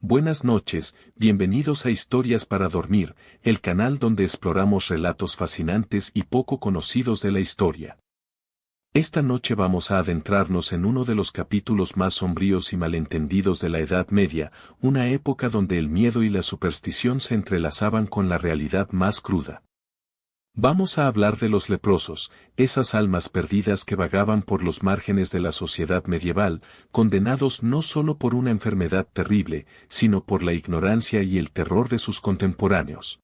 Buenas noches, bienvenidos a Historias para Dormir, el canal donde exploramos relatos fascinantes y poco conocidos de la historia. Esta noche vamos a adentrarnos en uno de los capítulos más sombríos y malentendidos de la Edad Media, una época donde el miedo y la superstición se entrelazaban con la realidad más cruda. Vamos a hablar de los leprosos, esas almas perdidas que vagaban por los márgenes de la sociedad medieval, condenados no solo por una enfermedad terrible, sino por la ignorancia y el terror de sus contemporáneos.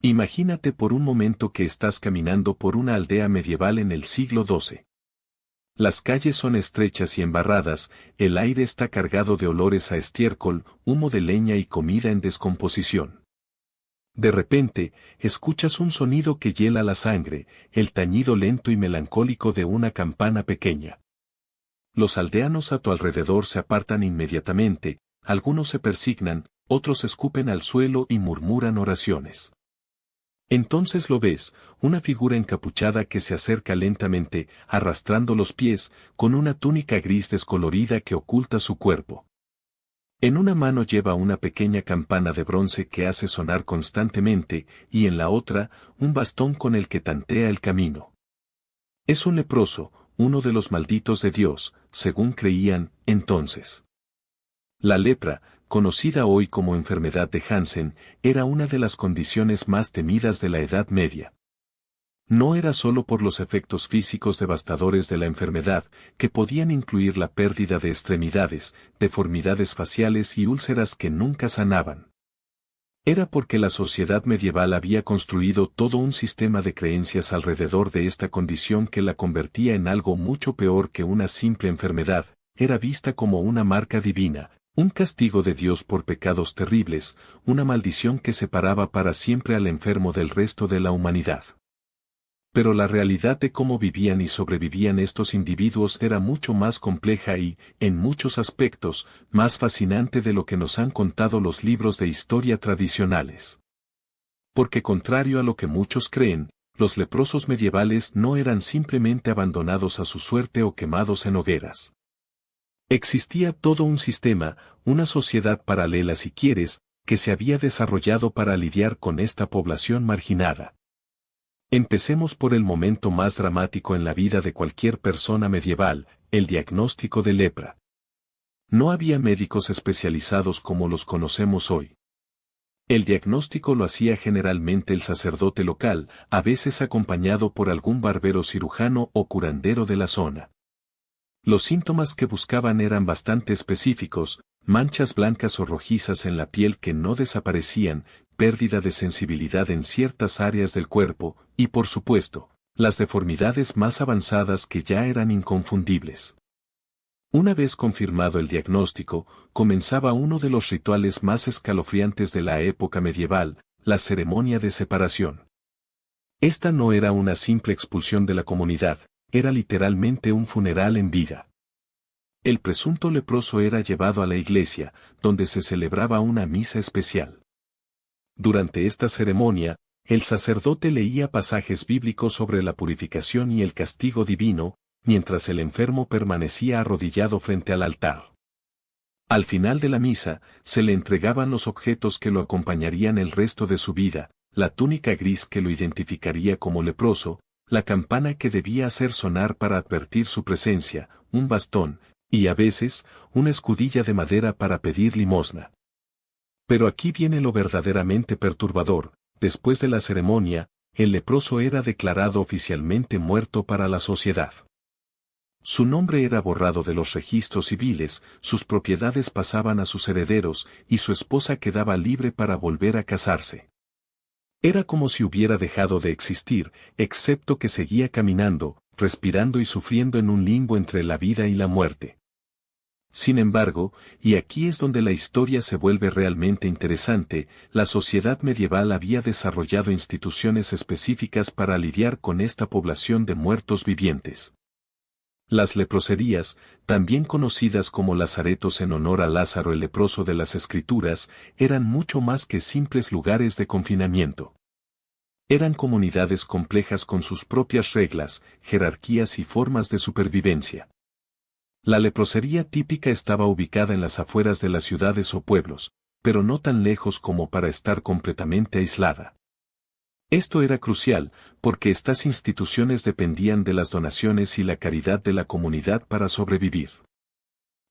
Imagínate por un momento que estás caminando por una aldea medieval en el siglo XII. Las calles son estrechas y embarradas, el aire está cargado de olores a estiércol, humo de leña y comida en descomposición. De repente, escuchas un sonido que hiela la sangre, el tañido lento y melancólico de una campana pequeña. Los aldeanos a tu alrededor se apartan inmediatamente, algunos se persignan, otros escupen al suelo y murmuran oraciones. Entonces lo ves, una figura encapuchada que se acerca lentamente, arrastrando los pies, con una túnica gris descolorida que oculta su cuerpo. En una mano lleva una pequeña campana de bronce que hace sonar constantemente, y en la otra, un bastón con el que tantea el camino. Es un leproso, uno de los malditos de Dios, según creían, entonces. La lepra, conocida hoy como enfermedad de Hansen, era una de las condiciones más temidas de la Edad Media. No era solo por los efectos físicos devastadores de la enfermedad, que podían incluir la pérdida de extremidades, deformidades faciales y úlceras que nunca sanaban. Era porque la sociedad medieval había construido todo un sistema de creencias alrededor de esta condición que la convertía en algo mucho peor que una simple enfermedad, era vista como una marca divina, un castigo de Dios por pecados terribles, una maldición que separaba para siempre al enfermo del resto de la humanidad. Pero la realidad de cómo vivían y sobrevivían estos individuos era mucho más compleja y, en muchos aspectos, más fascinante de lo que nos han contado los libros de historia tradicionales. Porque contrario a lo que muchos creen, los leprosos medievales no eran simplemente abandonados a su suerte o quemados en hogueras. Existía todo un sistema, una sociedad paralela si quieres, que se había desarrollado para lidiar con esta población marginada. Empecemos por el momento más dramático en la vida de cualquier persona medieval, el diagnóstico de lepra. No había médicos especializados como los conocemos hoy. El diagnóstico lo hacía generalmente el sacerdote local, a veces acompañado por algún barbero cirujano o curandero de la zona. Los síntomas que buscaban eran bastante específicos, manchas blancas o rojizas en la piel que no desaparecían, pérdida de sensibilidad en ciertas áreas del cuerpo, y por supuesto, las deformidades más avanzadas que ya eran inconfundibles. Una vez confirmado el diagnóstico, comenzaba uno de los rituales más escalofriantes de la época medieval, la ceremonia de separación. Esta no era una simple expulsión de la comunidad, era literalmente un funeral en vida. El presunto leproso era llevado a la iglesia, donde se celebraba una misa especial. Durante esta ceremonia, el sacerdote leía pasajes bíblicos sobre la purificación y el castigo divino, mientras el enfermo permanecía arrodillado frente al altar. Al final de la misa, se le entregaban los objetos que lo acompañarían el resto de su vida, la túnica gris que lo identificaría como leproso, la campana que debía hacer sonar para advertir su presencia, un bastón, y a veces, una escudilla de madera para pedir limosna. Pero aquí viene lo verdaderamente perturbador, después de la ceremonia, el leproso era declarado oficialmente muerto para la sociedad. Su nombre era borrado de los registros civiles, sus propiedades pasaban a sus herederos, y su esposa quedaba libre para volver a casarse. Era como si hubiera dejado de existir, excepto que seguía caminando, respirando y sufriendo en un limbo entre la vida y la muerte. Sin embargo, y aquí es donde la historia se vuelve realmente interesante, la sociedad medieval había desarrollado instituciones específicas para lidiar con esta población de muertos vivientes. Las leproserías, también conocidas como lazaretos en honor a Lázaro el leproso de las Escrituras, eran mucho más que simples lugares de confinamiento. Eran comunidades complejas con sus propias reglas, jerarquías y formas de supervivencia. La leprosería típica estaba ubicada en las afueras de las ciudades o pueblos, pero no tan lejos como para estar completamente aislada. Esto era crucial, porque estas instituciones dependían de las donaciones y la caridad de la comunidad para sobrevivir.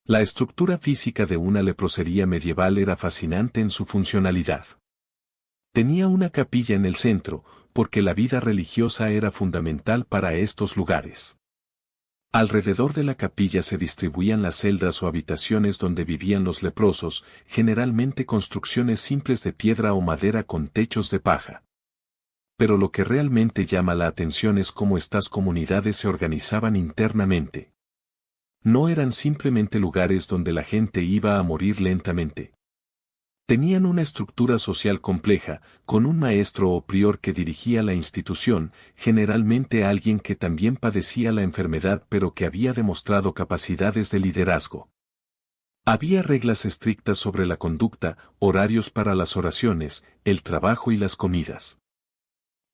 La estructura física de una leprosería medieval era fascinante en su funcionalidad. Tenía una capilla en el centro, porque la vida religiosa era fundamental para estos lugares. Alrededor de la capilla se distribuían las celdas o habitaciones donde vivían los leprosos, generalmente construcciones simples de piedra o madera con techos de paja. Pero lo que realmente llama la atención es cómo estas comunidades se organizaban internamente. No eran simplemente lugares donde la gente iba a morir lentamente. Tenían una estructura social compleja, con un maestro o prior que dirigía la institución, generalmente alguien que también padecía la enfermedad pero que había demostrado capacidades de liderazgo. Había reglas estrictas sobre la conducta, horarios para las oraciones, el trabajo y las comidas.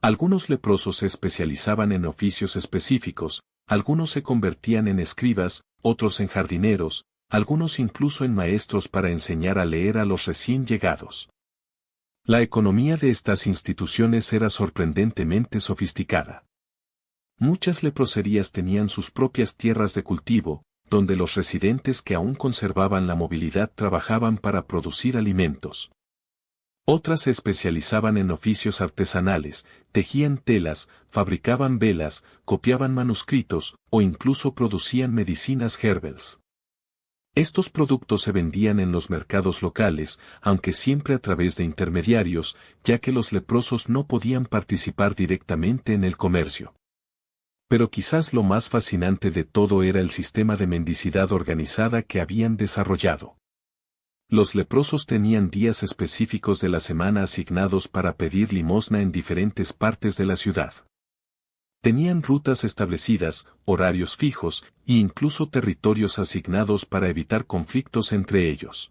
Algunos leprosos se especializaban en oficios específicos, algunos se convertían en escribas, otros en jardineros, algunos incluso en maestros para enseñar a leer a los recién llegados. La economía de estas instituciones era sorprendentemente sofisticada. Muchas leproserías tenían sus propias tierras de cultivo, donde los residentes que aún conservaban la movilidad trabajaban para producir alimentos. Otras se especializaban en oficios artesanales, tejían telas, fabricaban velas, copiaban manuscritos, o incluso producían medicinas herbales. Estos productos se vendían en los mercados locales, aunque siempre a través de intermediarios, ya que los leprosos no podían participar directamente en el comercio. Pero quizás lo más fascinante de todo era el sistema de mendicidad organizada que habían desarrollado. Los leprosos tenían días específicos de la semana asignados para pedir limosna en diferentes partes de la ciudad. Tenían rutas establecidas, horarios fijos, e incluso territorios asignados para evitar conflictos entre ellos.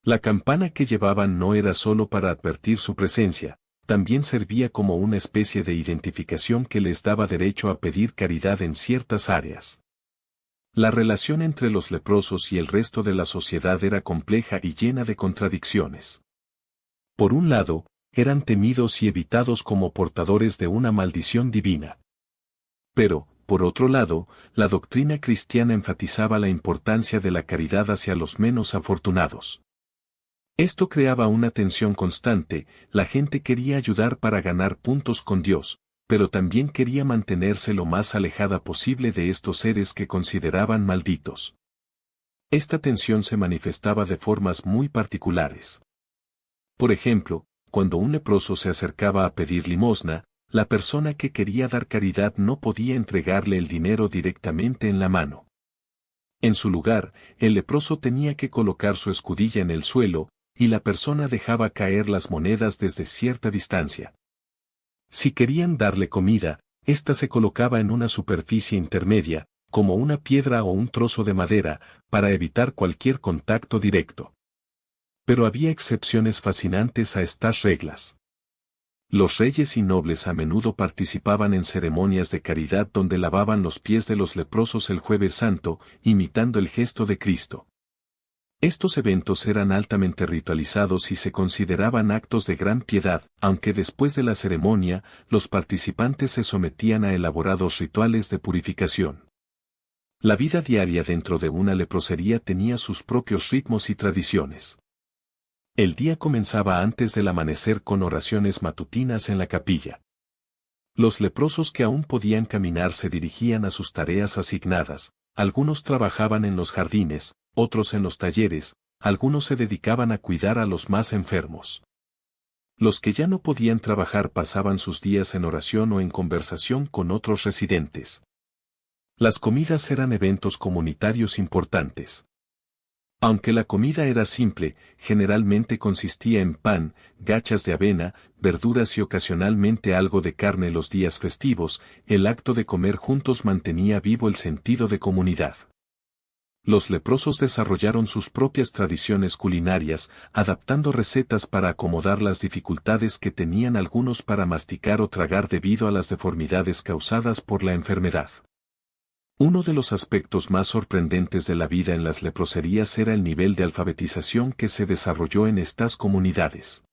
La campana que llevaban no era solo para advertir su presencia, también servía como una especie de identificación que les daba derecho a pedir caridad en ciertas áreas. La relación entre los leprosos y el resto de la sociedad era compleja y llena de contradicciones. Por un lado, eran temidos y evitados como portadores de una maldición divina. Pero, por otro lado, la doctrina cristiana enfatizaba la importancia de la caridad hacia los menos afortunados. Esto creaba una tensión constante, la gente quería ayudar para ganar puntos con Dios, pero también quería mantenerse lo más alejada posible de estos seres que consideraban malditos. Esta tensión se manifestaba de formas muy particulares. Por ejemplo, cuando un leproso se acercaba a pedir limosna, la persona que quería dar caridad no podía entregarle el dinero directamente en la mano. En su lugar, el leproso tenía que colocar su escudilla en el suelo, y la persona dejaba caer las monedas desde cierta distancia. Si querían darle comida, ésta se colocaba en una superficie intermedia, como una piedra o un trozo de madera, para evitar cualquier contacto directo. Pero había excepciones fascinantes a estas reglas. Los reyes y nobles a menudo participaban en ceremonias de caridad donde lavaban los pies de los leprosos el Jueves Santo, imitando el gesto de Cristo. Estos eventos eran altamente ritualizados y se consideraban actos de gran piedad, aunque después de la ceremonia, los participantes se sometían a elaborados rituales de purificación. La vida diaria dentro de una leprosería tenía sus propios ritmos y tradiciones. El día comenzaba antes del amanecer con oraciones matutinas en la capilla. Los leprosos que aún podían caminar se dirigían a sus tareas asignadas, algunos trabajaban en los jardines, otros en los talleres, algunos se dedicaban a cuidar a los más enfermos. Los que ya no podían trabajar pasaban sus días en oración o en conversación con otros residentes. Las comidas eran eventos comunitarios importantes. Aunque la comida era simple, generalmente consistía en pan, gachas de avena, verduras y ocasionalmente algo de carne los días festivos, el acto de comer juntos mantenía vivo el sentido de comunidad. Los leprosos desarrollaron sus propias tradiciones culinarias, adaptando recetas para acomodar las dificultades que tenían algunos para masticar o tragar debido a las deformidades causadas por la enfermedad. Uno de los aspectos más sorprendentes de la vida en las leproserías era el nivel de alfabetización que se desarrolló en estas comunidades.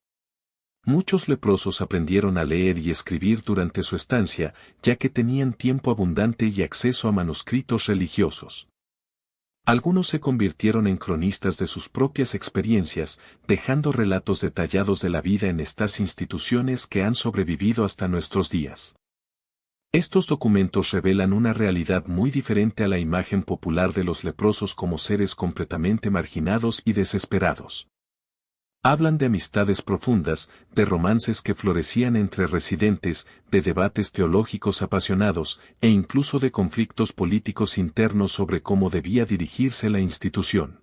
Muchos leprosos aprendieron a leer y escribir durante su estancia, ya que tenían tiempo abundante y acceso a manuscritos religiosos. Algunos se convirtieron en cronistas de sus propias experiencias, dejando relatos detallados de la vida en estas instituciones que han sobrevivido hasta nuestros días. Estos documentos revelan una realidad muy diferente a la imagen popular de los leprosos como seres completamente marginados y desesperados. Hablan de amistades profundas, de romances que florecían entre residentes, de debates teológicos apasionados, e incluso de conflictos políticos internos sobre cómo debía dirigirse la institución.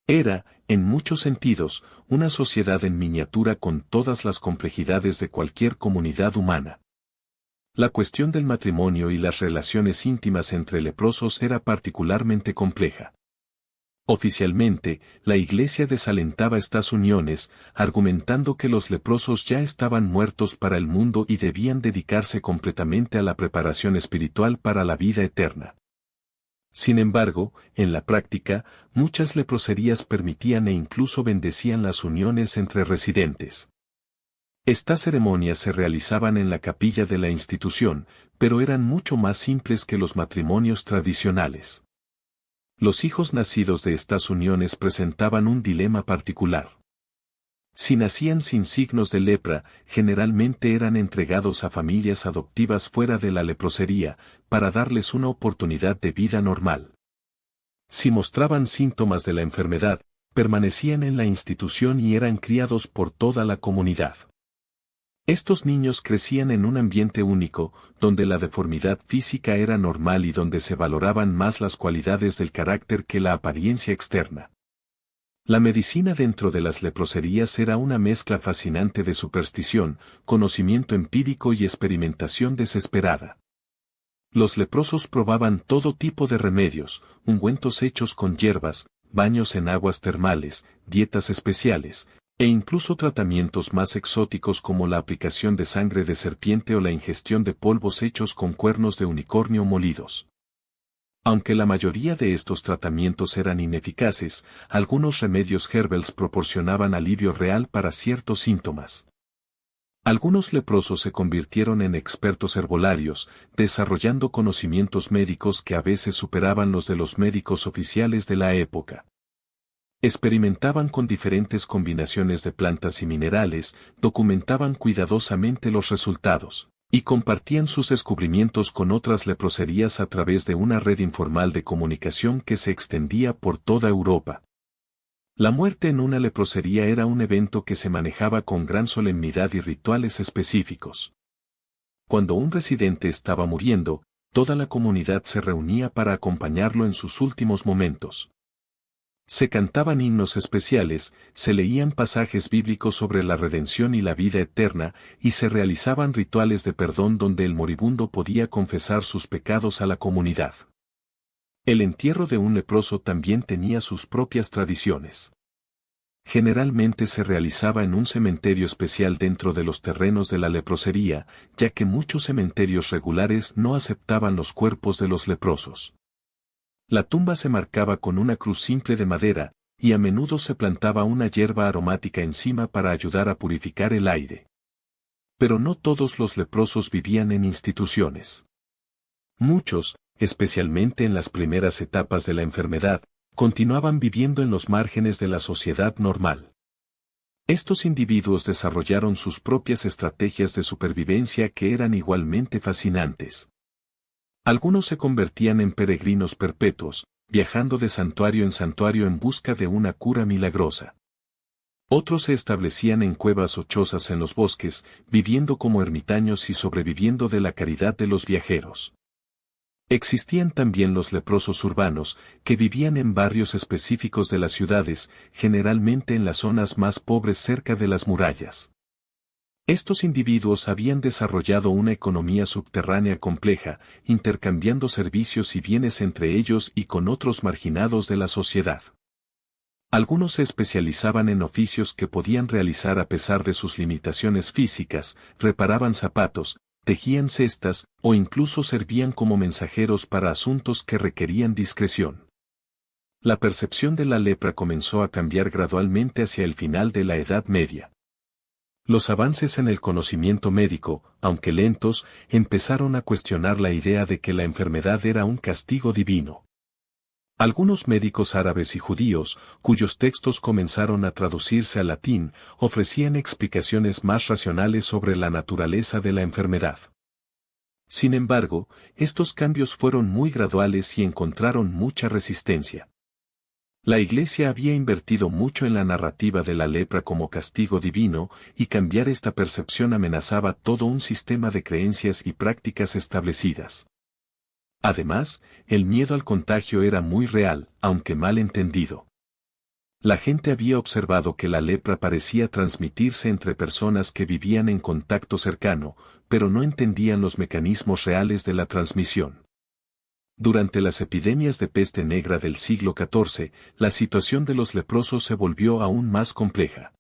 Era, en muchos sentidos, una sociedad en miniatura con todas las complejidades de cualquier comunidad humana. La cuestión del matrimonio y las relaciones íntimas entre leprosos era particularmente compleja. Oficialmente, la Iglesia desalentaba estas uniones, argumentando que los leprosos ya estaban muertos para el mundo y debían dedicarse completamente a la preparación espiritual para la vida eterna. Sin embargo, en la práctica, muchas leproserías permitían e incluso bendecían las uniones entre residentes. Estas ceremonias se realizaban en la capilla de la institución, pero eran mucho más simples que los matrimonios tradicionales. Los hijos nacidos de estas uniones presentaban un dilema particular. Si nacían sin signos de lepra, generalmente eran entregados a familias adoptivas fuera de la leprosería, para darles una oportunidad de vida normal. Si mostraban síntomas de la enfermedad, permanecían en la institución y eran criados por toda la comunidad. Estos niños crecían en un ambiente único, donde la deformidad física era normal y donde se valoraban más las cualidades del carácter que la apariencia externa. La medicina dentro de las leproserías era una mezcla fascinante de superstición, conocimiento empírico y experimentación desesperada. Los leprosos probaban todo tipo de remedios, ungüentos hechos con hierbas, baños en aguas termales, dietas especiales, e incluso tratamientos más exóticos como la aplicación de sangre de serpiente o la ingestión de polvos hechos con cuernos de unicornio molidos. Aunque la mayoría de estos tratamientos eran ineficaces, algunos remedios herbales proporcionaban alivio real para ciertos síntomas. Algunos leprosos se convirtieron en expertos herbolarios, desarrollando conocimientos médicos que a veces superaban los de los médicos oficiales de la época. Experimentaban con diferentes combinaciones de plantas y minerales, documentaban cuidadosamente los resultados, y compartían sus descubrimientos con otras leproserías a través de una red informal de comunicación que se extendía por toda Europa. La muerte en una leprosería era un evento que se manejaba con gran solemnidad y rituales específicos. Cuando un residente estaba muriendo, toda la comunidad se reunía para acompañarlo en sus últimos momentos. Se cantaban himnos especiales, se leían pasajes bíblicos sobre la redención y la vida eterna, y se realizaban rituales de perdón donde el moribundo podía confesar sus pecados a la comunidad. El entierro de un leproso también tenía sus propias tradiciones. Generalmente se realizaba en un cementerio especial dentro de los terrenos de la leprosería, ya que muchos cementerios regulares no aceptaban los cuerpos de los leprosos. La tumba se marcaba con una cruz simple de madera, y a menudo se plantaba una hierba aromática encima para ayudar a purificar el aire. Pero no todos los leprosos vivían en instituciones. Muchos, especialmente en las primeras etapas de la enfermedad, continuaban viviendo en los márgenes de la sociedad normal. Estos individuos desarrollaron sus propias estrategias de supervivencia que eran igualmente fascinantes. Algunos se convertían en peregrinos perpetuos, viajando de santuario en busca de una cura milagrosa. Otros se establecían en cuevas o chozas en los bosques, viviendo como ermitaños y sobreviviendo de la caridad de los viajeros. Existían también los leprosos urbanos, que vivían en barrios específicos de las ciudades, generalmente en las zonas más pobres cerca de las murallas. Estos individuos habían desarrollado una economía subterránea compleja, intercambiando servicios y bienes entre ellos y con otros marginados de la sociedad. Algunos se especializaban en oficios que podían realizar a pesar de sus limitaciones físicas, reparaban zapatos, tejían cestas o incluso servían como mensajeros para asuntos que requerían discreción. La percepción de la lepra comenzó a cambiar gradualmente hacia el final de la Edad Media. Los avances en el conocimiento médico, aunque lentos, empezaron a cuestionar la idea de que la enfermedad era un castigo divino. Algunos médicos árabes y judíos, cuyos textos comenzaron a traducirse al latín, ofrecían explicaciones más racionales sobre la naturaleza de la enfermedad. Sin embargo, estos cambios fueron muy graduales y encontraron mucha resistencia. La Iglesia había invertido mucho en la narrativa de la lepra como castigo divino, y cambiar esta percepción amenazaba todo un sistema de creencias y prácticas establecidas. Además, el miedo al contagio era muy real, aunque mal entendido. La gente había observado que la lepra parecía transmitirse entre personas que vivían en contacto cercano, pero no entendían los mecanismos reales de la transmisión. Durante las epidemias de peste negra del siglo XIV, la situación de los leprosos se volvió aún más compleja.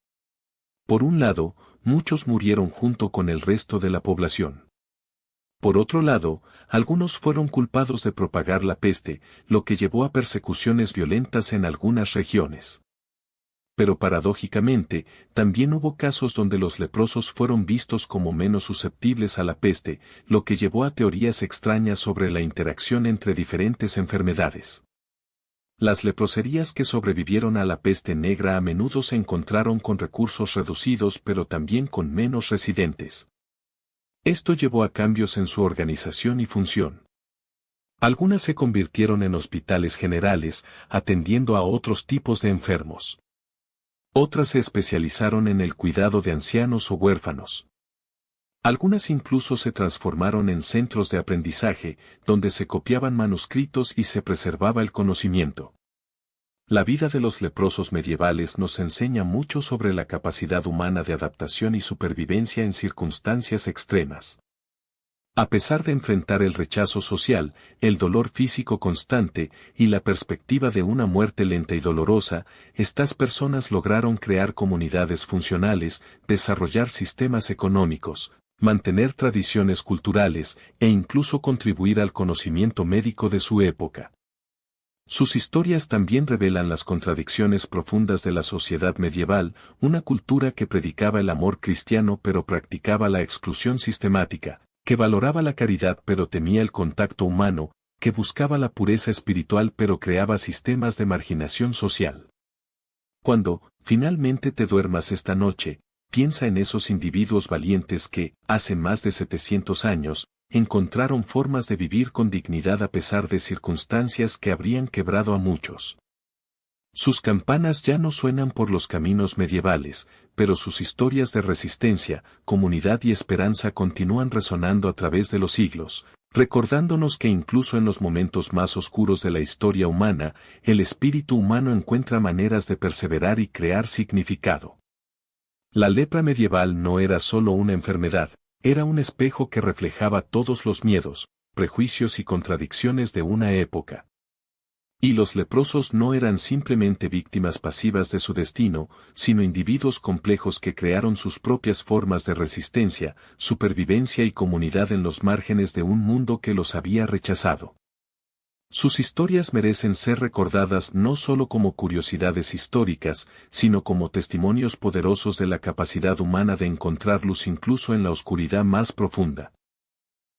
Por un lado, muchos murieron junto con el resto de la población. Por otro lado, algunos fueron culpados de propagar la peste, lo que llevó a persecuciones violentas en algunas regiones. Pero paradójicamente, también hubo casos donde los leprosos fueron vistos como menos susceptibles a la peste, lo que llevó a teorías extrañas sobre la interacción entre diferentes enfermedades. Las leproserías que sobrevivieron a la peste negra a menudo se encontraron con recursos reducidos pero también con menos residentes. Esto llevó a cambios en su organización y función. Algunas se convirtieron en hospitales generales, atendiendo a otros tipos de enfermos. Otras se especializaron en el cuidado de ancianos o huérfanos. Algunas incluso se transformaron en centros de aprendizaje, donde se copiaban manuscritos y se preservaba el conocimiento. La vida de los leprosos medievales nos enseña mucho sobre la capacidad humana de adaptación y supervivencia en circunstancias extremas. A pesar de enfrentar el rechazo social, el dolor físico constante y la perspectiva de una muerte lenta y dolorosa, estas personas lograron crear comunidades funcionales, desarrollar sistemas económicos, mantener tradiciones culturales e incluso contribuir al conocimiento médico de su época. Sus historias también revelan las contradicciones profundas de la sociedad medieval, una cultura que predicaba el amor cristiano pero practicaba la exclusión sistemática, que valoraba la caridad pero temía el contacto humano, que buscaba la pureza espiritual pero creaba sistemas de marginación social. Cuando, finalmente te duermas esta noche, piensa en esos individuos valientes que, hace más de 700 años, encontraron formas de vivir con dignidad a pesar de circunstancias que habrían quebrado a muchos. Sus campanas ya no suenan por los caminos medievales, pero sus historias de resistencia, comunidad y esperanza continúan resonando a través de los siglos, recordándonos que incluso en los momentos más oscuros de la historia humana, el espíritu humano encuentra maneras de perseverar y crear significado. La lepra medieval no era solo una enfermedad, era un espejo que reflejaba todos los miedos, prejuicios y contradicciones de una época. Y los leprosos no eran simplemente víctimas pasivas de su destino, sino individuos complejos que crearon sus propias formas de resistencia, supervivencia y comunidad en los márgenes de un mundo que los había rechazado. Sus historias merecen ser recordadas no solo como curiosidades históricas, sino como testimonios poderosos de la capacidad humana de encontrar luz incluso en la oscuridad más profunda.